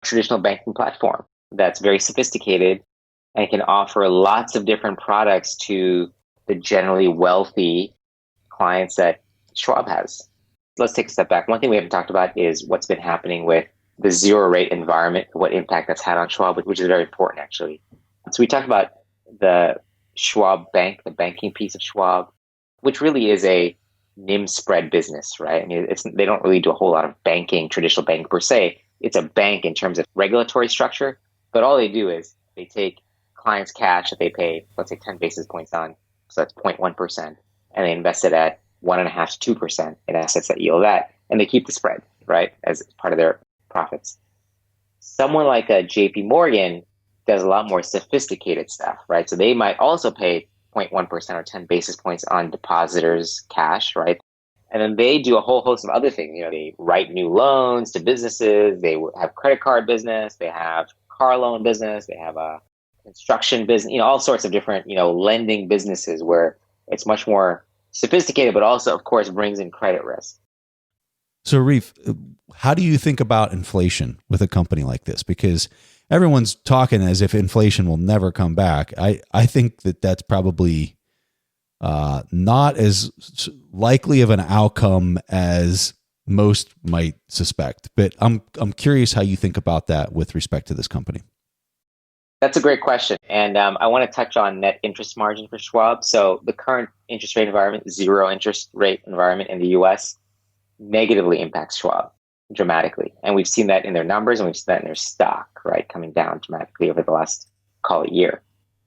a traditional banking platform that's very sophisticated and can offer lots of different products to the generally wealthy clients that Schwab has. Let's take a step back. One thing we haven't talked about is what's been happening with the zero rate environment, what impact that's had on Schwab, which is very important, actually. So we talked about the Schwab Bank, the banking piece of Schwab, which really is a NIM spread business, right? I mean, they don't really do a whole lot of banking, traditional bank per se. It's a bank in terms of regulatory structure, but all they do is they take clients' cash that they pay, let's say 10 basis points on, so that's 0.1%, and they invest it at 1.5% to 2% in assets that yield that, and they keep the spread, right, as part of their profits. Someone like a JP Morgan does a lot more sophisticated stuff, right? So they might also pay 0.1% or 10 basis points on depositors' cash, right? And then they do a whole host of other things. They write new loans to businesses. They have credit card business. They have car loan business. They have a construction business, all sorts of different, lending businesses where it's much more sophisticated, but also, of course, brings in credit risk. So, Arif, how do you think about inflation with a company like this? Because everyone's talking as if inflation will never come back. I think that's probably not as likely of an outcome as most might suspect. But I'm curious how you think about that with respect to this company. That's a great question. And I want to touch on net interest margin for Schwab. So the current interest rate environment, zero interest rate environment in the US, negatively impacts Schwab dramatically. And we've seen that in their numbers, and we've seen that in their stock, right, coming down dramatically over the last, call it, year.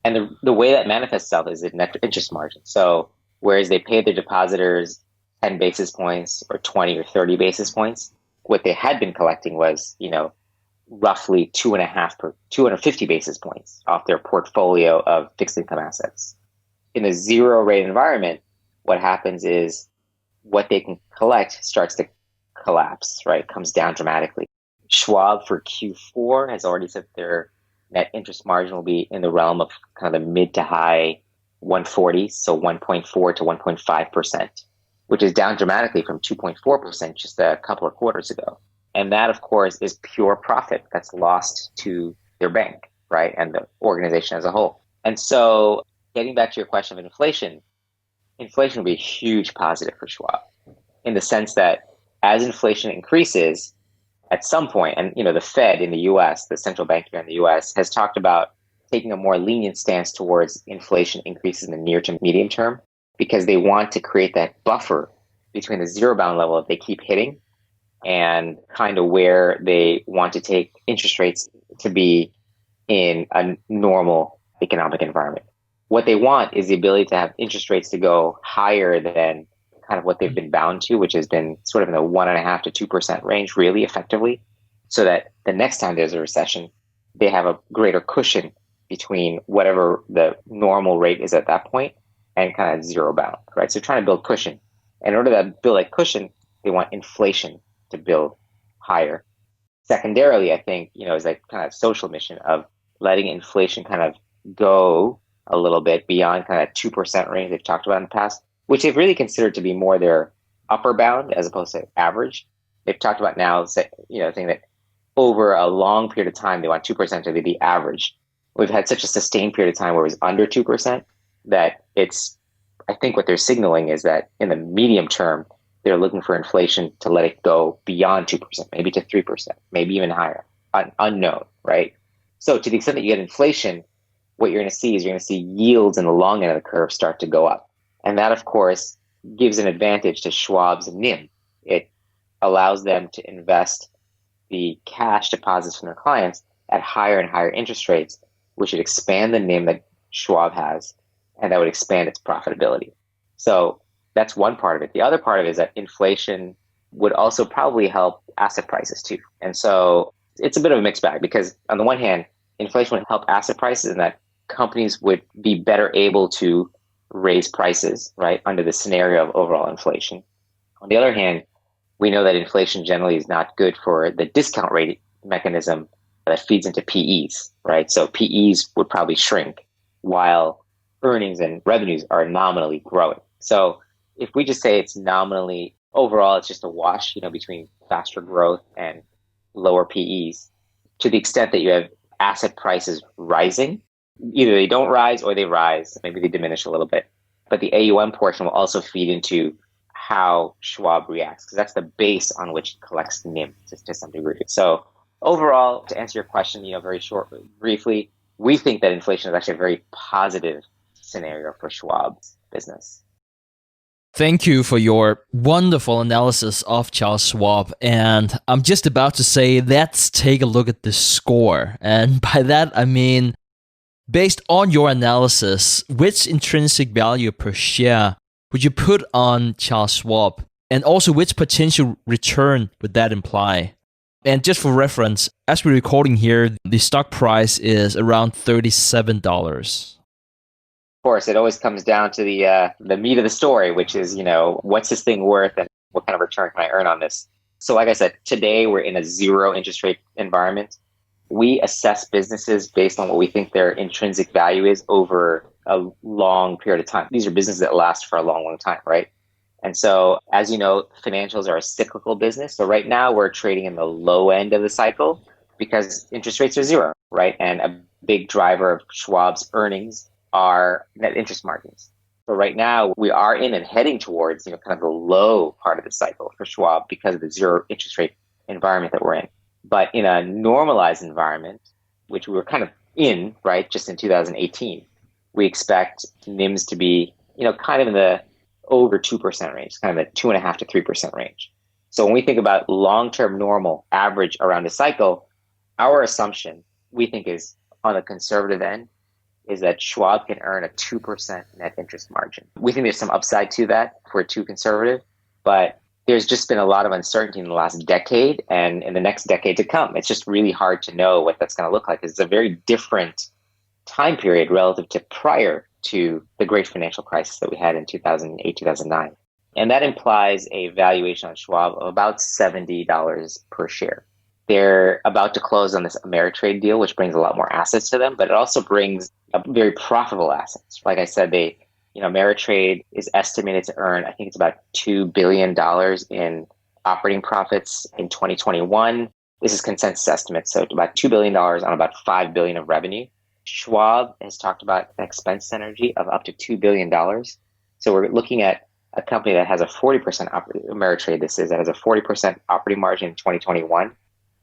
And the way that manifests itself is in net interest margin. So whereas they pay their depositors 10 basis points or 20 or 30 basis points, what they had been collecting was, roughly 250 basis points off their portfolio of fixed income assets. In a zero rate environment, what happens is what they can collect starts to collapse, right? It comes down dramatically. Schwab for Q4 has already said their net interest margin will be in the realm of kind of the mid to high 140s, so 1.4 to 1.5%, which is down dramatically from 2.4% just a couple of quarters ago. And that, of course, is pure profit that's lost to their bank, right? And the organization as a whole. And so getting back to your question of inflation will be a huge positive for Schwab in the sense that as inflation increases at some point, and the Fed in the US, the central bank here in the US, has talked about taking a more lenient stance towards inflation increases in the near to medium term, because they want to create that buffer between the zero bound level that they keep hitting and kind of where they want to take interest rates to be in a normal economic environment. What they want is the ability to have interest rates to go higher than kind of what they've been bound to, which has been sort of in the 1.5% to 2% range, really effectively, so that the next time there's a recession, they have a greater cushion between whatever the normal rate is at that point and kind of zero bound, right? So trying to build cushion. In order to build that cushion, they want inflation to build higher. Secondarily, I think, is that kind of social mission of letting inflation kind of go a little bit beyond kind of 2% range they've talked about in the past, which they've really considered to be more their upper bound as opposed to average. They've talked about now, saying that over a long period of time, they want 2% to be the average. We've had such a sustained period of time where it was under 2% that I think what they're signaling is that in the medium term, they're looking for inflation to let it go beyond 2%, maybe to 3%, maybe even higher, unknown, right? So to the extent that you get inflation, what you're going to see is yields in the long end of the curve start to go up. And that, of course, gives an advantage to Schwab's NIM. It allows them to invest the cash deposits from their clients at higher and higher interest rates, which would expand the NIM that Schwab has, and that would expand its profitability. So that's one part of it. The other part of it is that inflation would also probably help asset prices too. And so it's a bit of a mixed bag because on the one hand, inflation would help asset prices and that companies would be better able to raise prices, right, under the scenario of overall inflation. On the other hand, we know that inflation generally is not good for the discount rate mechanism that feeds into PEs, right? So PEs would probably shrink while earnings and revenues are nominally growing. So if we just say it's nominally, overall, it's just a wash, between faster growth and lower PEs, to the extent that you have asset prices rising, either they don't rise or they rise, maybe they diminish a little bit. But the AUM portion will also feed into how Schwab reacts, because that's the base on which it collects NIM to some degree. So overall, to answer your question, briefly, we think that inflation is actually a very positive scenario for Schwab's business. Thank you for your wonderful analysis of Charles Schwab. And I'm just about to say, let's take a look at the score. And by that, I mean, based on your analysis, which intrinsic value per share would you put on Charles Schwab? And also, which potential return would that imply? And just for reference, as we're recording here, the stock price is around $37. Of course, it always comes down to the meat of the story, which is, what's this thing worth and what kind of return can I earn on this? So like I said, today we're in a zero interest rate environment. We assess businesses based on what we think their intrinsic value is over a long period of time. These are businesses that last for a long, long time, right? And so, as you know, financials are a cyclical business. So right now we're trading in the low end of the cycle because interest rates are zero, right? And a big driver of Schwab's earnings are net interest margins. So right now we are in and heading towards, kind of the low part of the cycle for Schwab because of the zero interest rate environment that we're in. But in a normalized environment, which we were kind of in, right, just in 2018, we expect NIMs to be, kind of in the over 2% range, kind of the 2.5% to 3% range. So when we think about long-term normal average around a cycle, our assumption, we think, is on the conservative end, is that Schwab can earn a 2% net interest margin. We think there's some upside to that if we're too conservative, but there's just been a lot of uncertainty in the last decade and in the next decade to come. It's just really hard to know what that's going to look like. It's a very different time period relative to prior to the great financial crisis that we had in 2008, 2009. And that implies a valuation on Schwab of about $70 per share. They're about to close on this Ameritrade deal, which brings a lot more assets to them, but it also brings a very profitable assets. Like I said, Ameritrade is estimated to earn, I think it's about $2 billion in operating profits in 2021. This is consensus estimates, so about $2 billion on about $5 billion of revenue. Schwab has talked about an expense synergy of up to $2 billion. So we're looking at a company that has a 40% Ameritrade, that has a 40% operating margin in 2021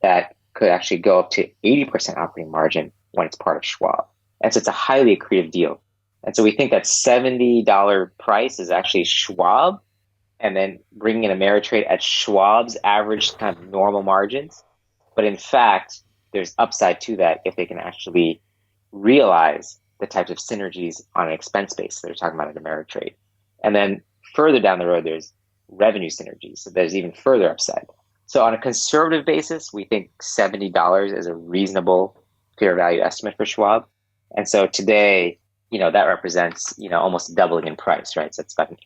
that could actually go up to 80% operating margin when it's part of Schwab. And so it's a highly accretive deal. And so we think that $70 price is actually Schwab, and then bringing in Ameritrade at Schwab's average kind of normal margins. But in fact, there's upside to that if they can actually realize the types of synergies on an expense base that they're talking about at Ameritrade. And then further down the road, there's revenue synergies. So there's even further upside. So on a conservative basis, we think $70 is a reasonable fair value estimate for Schwab. And so today, that represents, almost doubling in price, right? So it's about an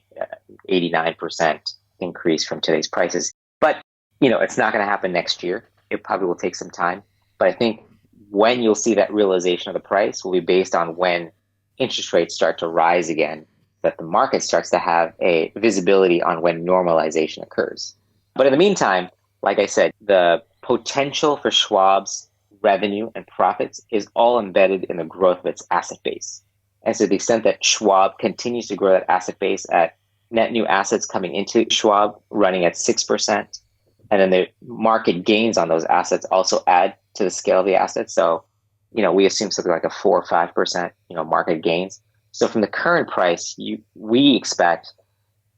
89% increase from today's prices. But, it's not going to happen next year. It probably will take some time. But I think when you'll see that realization of the price will be based on when interest rates start to rise again, that the market starts to have a visibility on when normalization occurs. But in the meantime, like I said, the potential for Schwab's revenue and profits is all embedded in the growth of its asset base. And so to the extent that Schwab continues to grow that asset base at net new assets coming into Schwab running at 6%, and then the market gains on those assets also add to the scale of the assets. So, we assume something like a 4 or 5%, market gains. So from the current price, we expect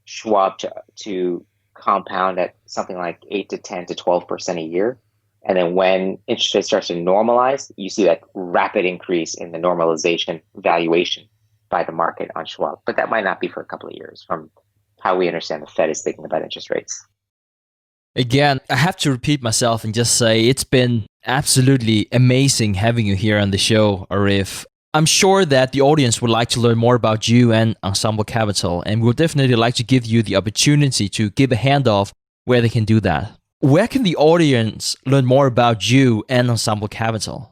Schwab to compound at something like 8 to 10 to 12% a year. And then when interest rates starts to normalize, you see that rapid increase in the normalization valuation by the market on Schwab. But that might not be for a couple of years from how we understand the Fed is thinking about interest rates. Again, I have to repeat myself and just say it's been absolutely amazing having you here on the show, Arif. I'm sure that the audience would like to learn more about you and Ensemble Capital, and we'll definitely like to give you the opportunity to give a handoff where they can do that. Where can the audience learn more about you and Ensemble Capital?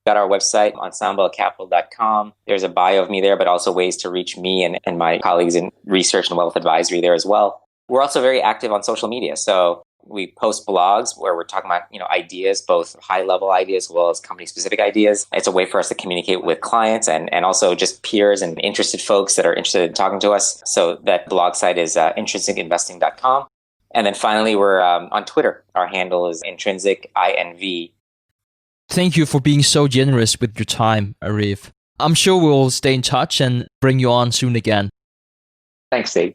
Got our website, ensemblecapital.com. There's a bio of me there, but also ways to reach me and my colleagues in research and wealth advisory there as well. We're also very active on social media. So we post blogs where we're talking about, ideas, both high-level ideas as well as company-specific ideas. It's a way for us to communicate with clients and also just peers and interested folks that are interested in talking to us. So that blog site is intrinsicinvesting.com. And then finally, we're on Twitter. Our handle is Intrinsic, INV. Thank you for being so generous with your time, Arif. I'm sure we'll stay in touch and bring you on soon again. Thanks, Steve.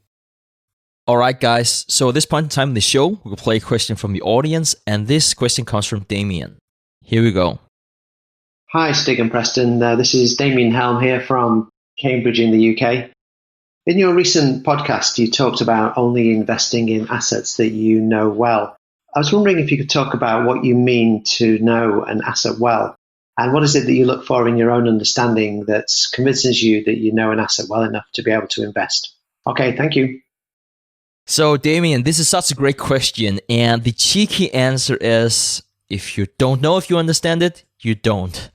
All right, guys. So at this point in time in the show, we'll play a question from the audience. And this question comes from Damien. Here we go. Hi, Stig and Preston. This is Damien Helm here from Cambridge in the UK. In your recent podcast, you talked about only investing in assets that you know well. I was wondering if you could talk about what you mean to know an asset well, and what is it that you look for in your own understanding that convinces you that you know an asset well enough to be able to invest? Okay, thank you. So, Damien, this is such a great question, and the cheeky answer is, if you don't know if you understand it, you don't.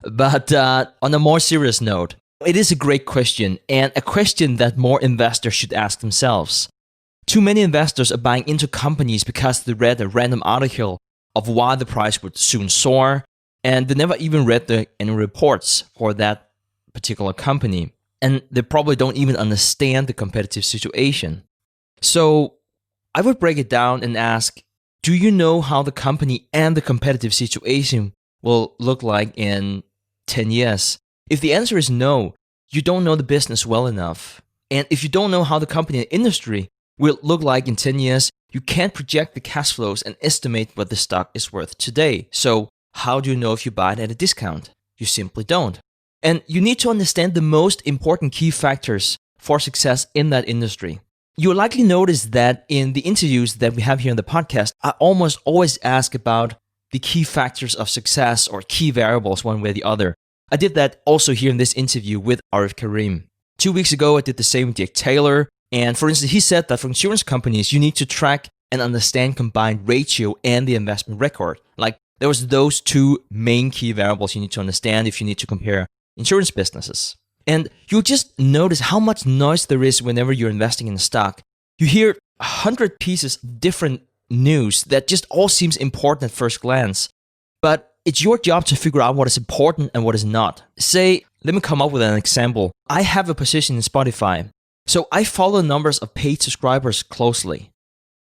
But on a more serious note, it is a great question, and a question that more investors should ask themselves. Too many investors are buying into companies because they read a random article of why the price would soon soar, and they never even read the annual reports for that particular company, and they probably don't even understand the competitive situation. So I would break it down and ask, do you know how the company and the competitive situation will look like in 10 years? If the answer is no, you don't know the business well enough. And if you don't know how the company and industry will look like in 10 years, you can't project the cash flows and estimate what the stock is worth today. So how do you know if you buy it at a discount? You simply don't. And you need to understand the most important key factors for success in that industry. You'll likely notice that in the interviews that we have here on the podcast, I almost always ask about the key factors of success or key variables one way or the other. I did that also here in this interview with Arif Karim. 2 weeks ago, I did the same with Dick Taylor. And for instance, he said that for insurance companies, you need to track and understand combined ratio and the investment record. Like there was those two main key variables you need to understand if you need to compare insurance businesses. And you'll just notice how much noise there is whenever you're investing in a stock. You hear 100 pieces of different news that just all seems important at first glance. But it's your job to figure out what is important and what is not. Say, let me come up with an example. I have a position in Spotify. So I follow the numbers of paid subscribers closely.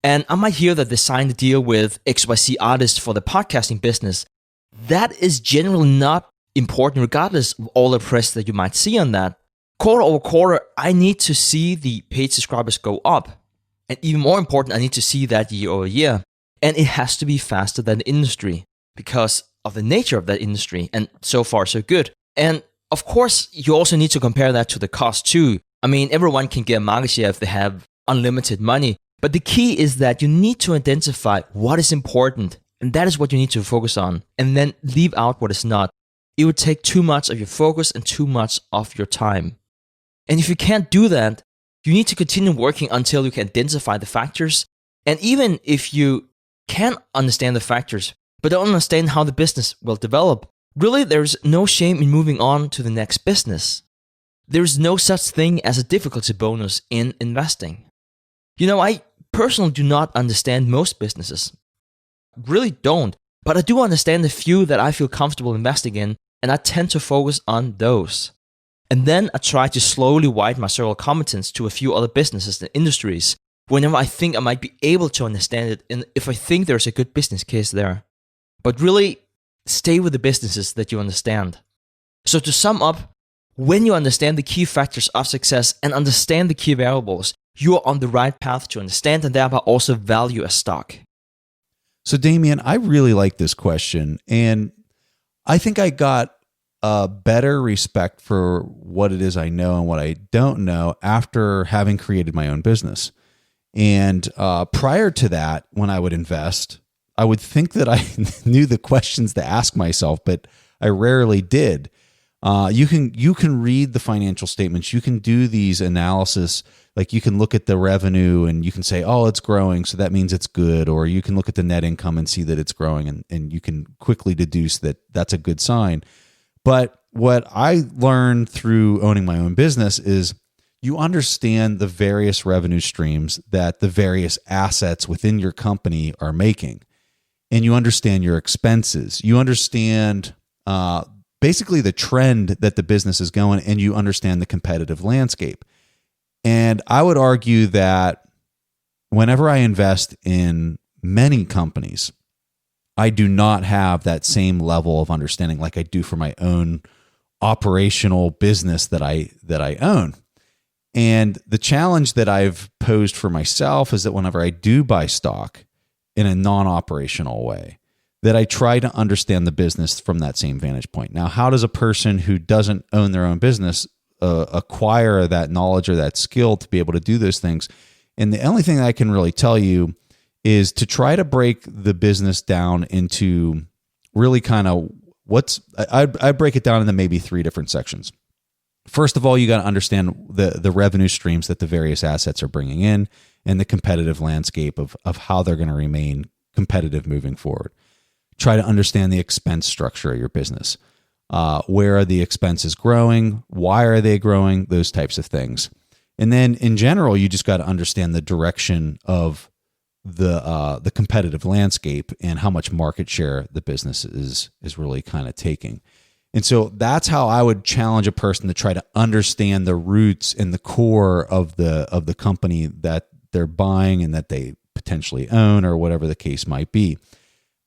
And I might hear that they signed a deal with XYZ artists for the podcasting business. That is generally not important regardless of all the press that you might see on that. Quarter over quarter, I need to see the paid subscribers go up. And even more important, I need to see that year over year. And it has to be faster than the industry because of the nature of that industry. And so far, so good. And of course, you also need to compare that to the cost too. I mean, everyone can get market share if they have unlimited money. But the key is that you need to identify what is important. And that is what you need to focus on. And then leave out what is not. It would take too much of your focus and too much of your time. And if you can't do that, you need to continue working until you can identify the factors. And even if you can't understand the factors, but don't understand how the business will develop, really there's no shame in moving on to the next business. there's no such thing as a difficulty bonus in investing. You know, I personally do not understand most businesses. Really don't. But I do understand the few that I feel comfortable investing in, and I tend to focus on those. And then I try to slowly widen my circle of competence to a few other businesses and industries whenever I think I might be able to understand it and if I think there's a good business case there. But really, stay with the businesses that you understand. So to sum up, when you understand the key factors of success and understand the key variables, you are on the right path to understand and thereby also value a stock. So Damien, I really like this question, and I think I got a better respect for what it is I know and what I don't know after having created my own business. And prior to that, when I would invest, I would think that I knew the questions to ask myself, but I rarely did. You can read the financial statements. You can do these analysis. Like you can look at the revenue and you can say, oh, it's growing, so that means it's good. Or you can look at the net income and see that it's growing, and you can quickly deduce that that's a good sign. But what I learned through owning my own business is you understand the various revenue streams that the various assets within your company are making. And you understand your expenses. You understand basically the trend that the business is going, and you understand the competitive landscape. And I would argue that whenever I invest in many companies, I do not have that same level of understanding like I do for my own operational business that I own. And the challenge that I've posed for myself is that whenever I do buy stock in a non-operational way, that I try to understand the business from that same vantage point. Now, how does a person who doesn't own their own business acquire that knowledge or that skill to be able to do those things? And the only thing that I can really tell you is to try to break the business down into really kind of I break it down into maybe 3 different sections. First of all, you got to understand the revenue streams that the various assets are bringing in and the competitive landscape of how they're going to remain competitive moving forward. Try to understand the expense structure of your business. Where are the expenses growing? Why are they growing? Those types of things. And then in general, you just got to understand the direction of the competitive landscape and how much market share the business is really kind of taking. And so that's how I would challenge a person to try to understand the roots and the core of the company that they're buying and that they potentially own or whatever the case might be.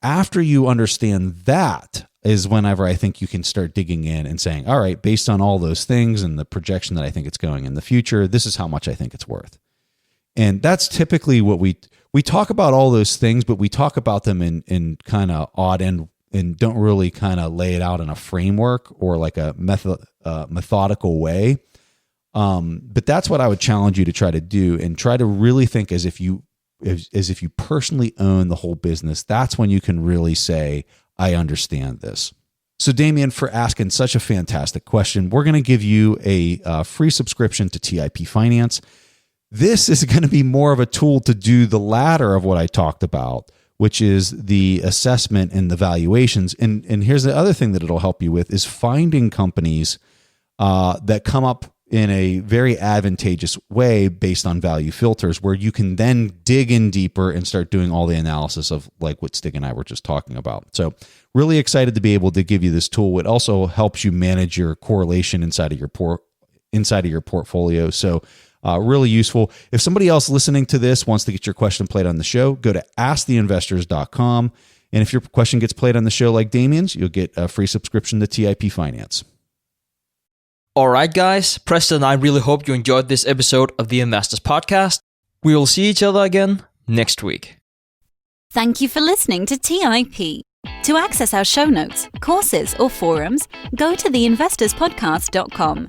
After you understand that is whenever I think you can start digging in and saying, all right, based on all those things and the projection that I think it's going in the future, this is how much I think it's worth. And that's typically what we talk about all those things, but we talk about them in kind of odd and don't really kind of lay it out in a framework or like a methodical way. But that's what I would challenge you to try to do, and try to really think as if you personally own the whole business. That's when you can really say, I understand this. So Damien, for asking such a fantastic question, we're going to give you a free subscription to TIP Finance. This is going to be more of a tool to do the latter of what I talked about, which is the assessment and the valuations. And here's the other thing that it'll help you with is finding companies that come up in a very advantageous way based on value filters, where you can then dig in deeper and start doing all the analysis of like what Stig and I were just talking about. So really excited to be able to give you this tool. It also helps you manage your correlation inside of your portfolio. So really useful. If somebody else listening to this wants to get your question played on the show, go to asktheinvestors.com. And if your question gets played on the show like Damien's, you'll get a free subscription to TIP Finance. All right, guys. Preston and I really hope you enjoyed this episode of the Investors Podcast. We will see each other again next week. Thank you for listening to TIP. To access our show notes, courses, or forums, go to theinvestorspodcast.com.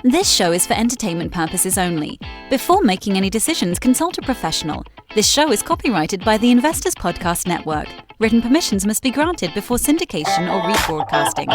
This show is for entertainment purposes only. Before making any decisions, consult a professional. This show is copyrighted by the Investors Podcast Network. Written permissions must be granted before syndication or rebroadcasting.